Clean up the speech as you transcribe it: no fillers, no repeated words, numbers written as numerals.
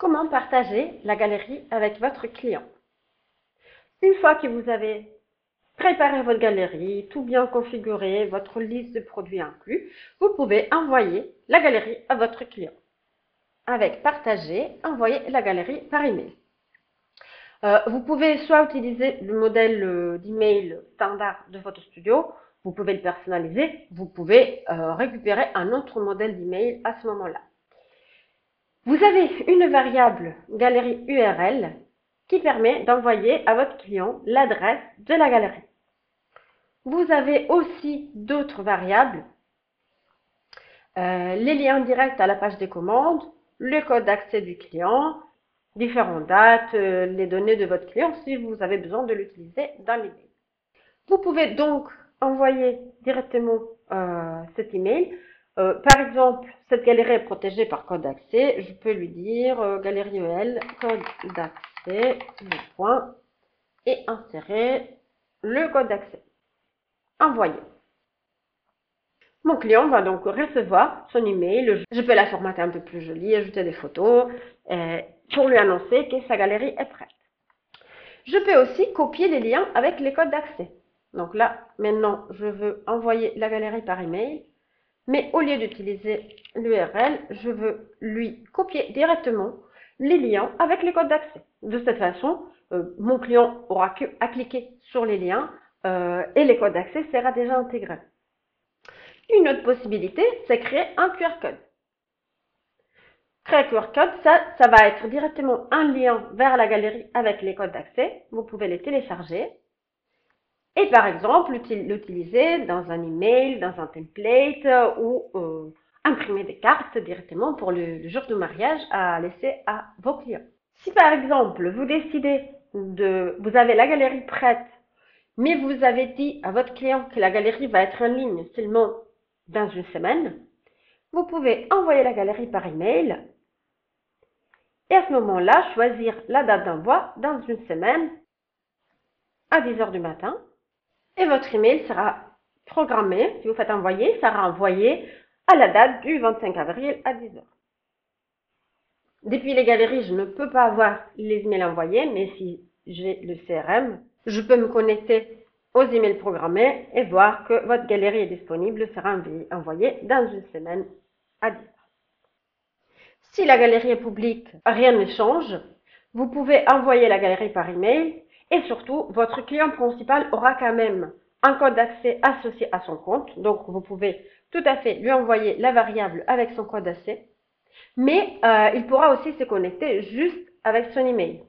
Comment partager la galerie avec votre client? Une fois que vous avez préparé votre galerie, tout bien configuré, votre liste de produits inclus, vous pouvez envoyer la galerie à votre client. Avec partager, envoyer la galerie par email. Vous pouvez soit utiliser le modèle d'email standard de votre studio, vous pouvez le personnaliser, vous pouvez récupérer un autre modèle d'email à ce moment-là. Vous avez une variable galerie URL qui permet d'envoyer à votre client l'adresse de la galerie. Vous avez aussi d'autres variables, les liens directs à la page des commandes, le code d'accès du client, différentes dates, les données de votre client si vous avez besoin de l'utiliser dans l'email. Vous pouvez donc envoyer directement cet email. Par exemple, cette galerie est protégée par code d'accès. Je peux lui dire galerie EL, code d'accès, le point, et insérer le code d'accès. Envoyer. Mon client va donc recevoir son email. Je peux la formater un peu plus jolie, ajouter des photos pour lui annoncer que sa galerie est prête. Je peux aussi copier les liens avec les codes d'accès. Donc là, maintenant, je veux envoyer la galerie par email, mais au lieu d'utiliser l'URL, je veux lui copier directement les liens avec les codes d'accès. De cette façon, mon client aura qu'à cliquer sur les liens et les codes d'accès sera déjà intégré. Une autre possibilité, c'est créer un QR code. Créer un QR code, ça va être directement un lien vers la galerie avec les codes d'accès. Vous pouvez les télécharger. Et par exemple, l'utiliser dans un email, dans un template ou imprimer des cartes directement pour le jour du mariage à laisser à vos clients. Si par exemple, vous décidez vous avez la galerie prête, mais vous avez dit à votre client que la galerie va être en ligne seulement dans une semaine, vous pouvez envoyer la galerie par email et à ce moment-là, choisir la date d'envoi dans une semaine à 10 h du matin. Et votre email sera programmé, si vous faites envoyer, sera envoyé à la date du 25 avril à 10 h. Depuis les galeries, je ne peux pas avoir les emails envoyés, mais si j'ai le CRM, je peux me connecter aux emails programmés et voir que votre galerie est disponible, sera envoyée dans une semaine à 10 h. Si la galerie est publique, rien ne change. Vous pouvez envoyer la galerie par email et surtout, votre client principal aura quand même un code d'accès associé à son compte. Donc, vous pouvez tout à fait lui envoyer la variable avec son code d'accès. Mais il pourra aussi se connecter juste avec son email.